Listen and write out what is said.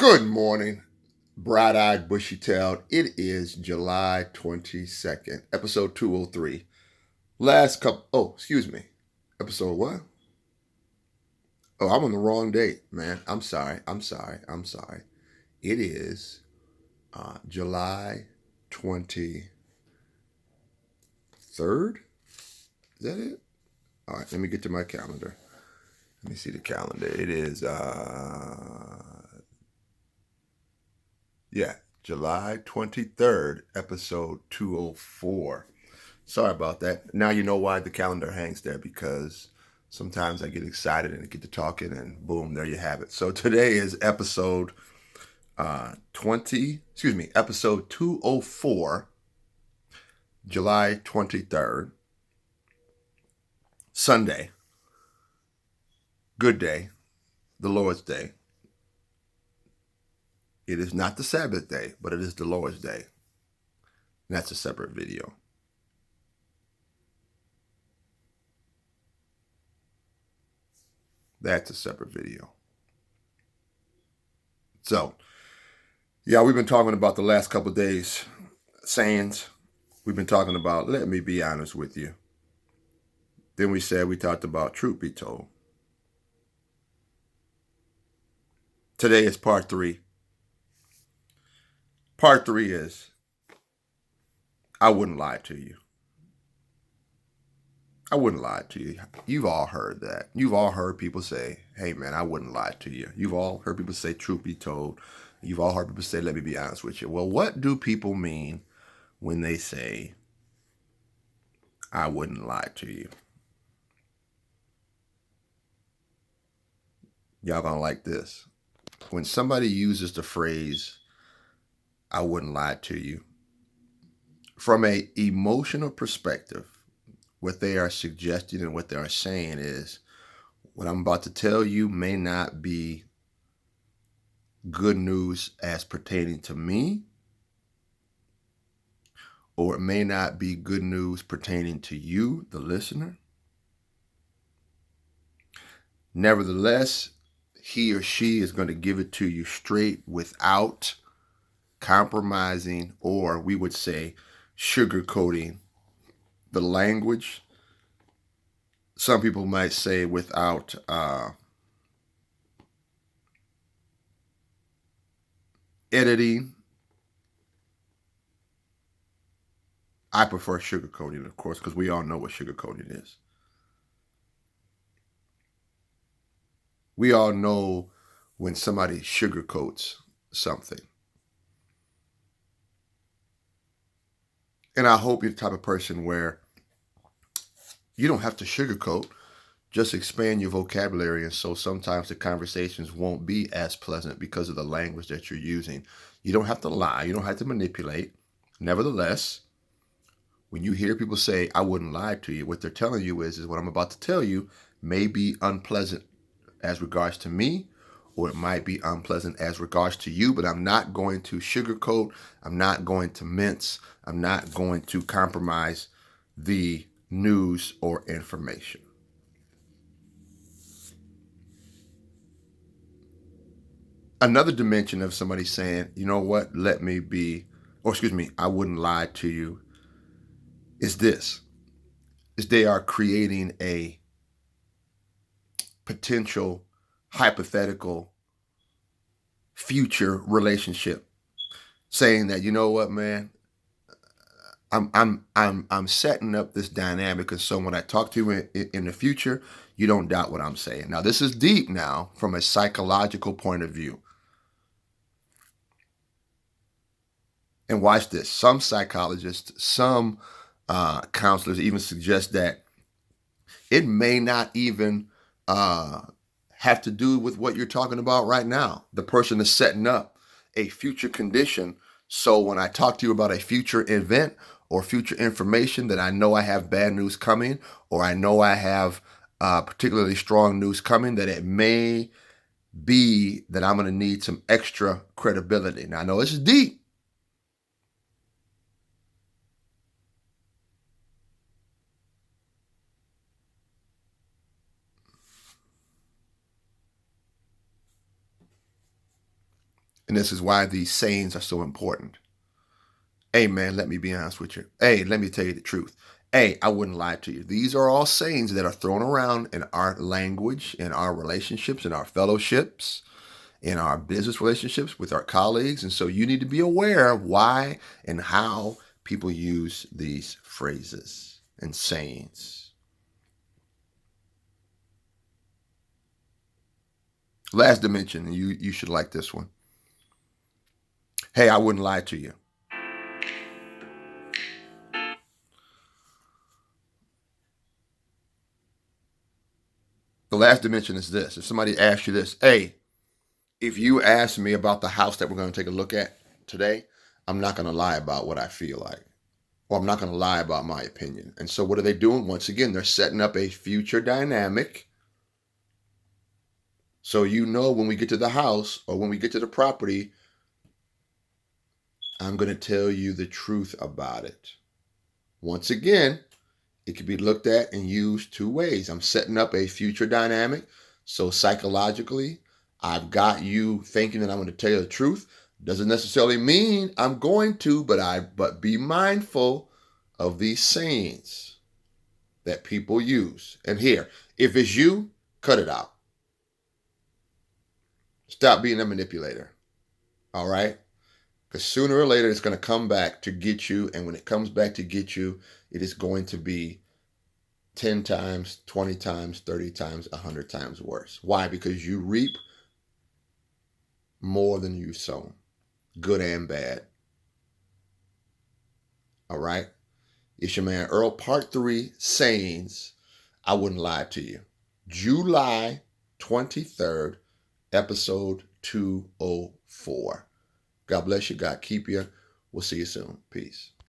Good morning, bright eyed, bushy tailed. It is July 22nd, episode 203. Excuse me. Episode what? Oh, I'm on the wrong date, man. I'm sorry. It is July 23rd. Is that it? All right, let me get to my calendar. Let me see the calendar. It is, yeah, July 23rd, episode 204. Sorry about that. Now you know why the calendar hangs there, because sometimes I get excited and get to talking and boom, there you have it. So today is episode 204, July 23rd, Sunday. Good day, the Lord's day. It is not the Sabbath day, but it is the Lord's day. And that's a separate video. That's a separate video. So, yeah, we've been talking about the last couple of days sayings. We've been talking about, let me be honest with you. Then we talked about truth be told. Today is part 3. Part 3 is, I wouldn't lie to you. I wouldn't lie to you. You've all heard that. You've all heard people say, hey man, I wouldn't lie to you. You've all heard people say, truth be told. You've all heard people say, let me be honest with you. Well, what do people mean when they say, I wouldn't lie to you? Y'all gonna like this. When somebody uses the phrase, I wouldn't lie to you, from a emotional perspective, what they are suggesting and what they are saying is, what I'm about to tell you may not be good news as pertaining to me, or it may not be good news pertaining to you, the listener. Nevertheless, he or she is going to give it to you straight without compromising, or we would say sugarcoating the language. Some people might say without editing. I prefer sugarcoating, of course, because we all know what sugarcoating is. We all know when somebody sugarcoats something. And I hope you're the type of person where you don't have to sugarcoat, just expand your vocabulary. And so sometimes the conversations won't be as pleasant because of the language that you're using. You don't have to lie. You don't have to manipulate. Nevertheless, when you hear people say, I wouldn't lie to you, what they're telling you is what I'm about to tell you may be unpleasant as regards to me, or it might be unpleasant as regards to you, but I'm not going to sugarcoat. I'm not going to mince. I'm not going to compromise the news or information. Another dimension of somebody saying, you know what, I wouldn't lie to you, is this, is they are creating a potential hypothetical future relationship, saying that, you know what, man, I'm setting up this dynamic, and so when I talk to you in the future, you don't doubt what I'm saying. Now, this is deep now from a psychological point of view. And watch this. Some psychologists, some counselors even suggest that it may not even have to do with what you're talking about right now. The person is setting up a future condition. So when I talk to you about a future event or future information that I know I have bad news coming, or I know I have particularly strong news coming, that it may be that I'm going to need some extra credibility. Now, I know this is deep. And this is why these sayings are so important. Hey, man, let me be honest with you. Hey, let me tell you the truth. Hey, I wouldn't lie to you. These are all sayings that are thrown around in our language, in our relationships, in our fellowships, in our business relationships with our colleagues. And so you need to be aware of why and how people use these phrases and sayings. Last dimension, and you should like this one. Hey, I wouldn't lie to you. The last dimension is this. If somebody asks you this, hey, if you ask me about the house that we're going to take a look at today, I'm not going to lie about what I feel like. Or I'm not going to lie about my opinion. And so what are they doing? Once again, they're setting up a future dynamic. So you know when we get to the house or when we get to the property, I'm going to tell you the truth about it. Once again, it can be looked at and used two ways. I'm setting up a future dynamic. So psychologically, I've got you thinking that I'm going to tell you the truth. Doesn't necessarily mean I'm going to, but be mindful of these sayings that people use. And here, if it's you, cut it out. Stop being a manipulator. All right? Because sooner or later, it's going to come back to get you. And when it comes back to get you, it is going to be 10 times, 20 times, 30 times, 100 times worse. Why? Because you reap more than you sow, good and bad. All right? It's your man Earl, part 3, sayings I wouldn't lie to you. July 23rd, episode 204. God bless you. God keep you. We'll see you soon. Peace.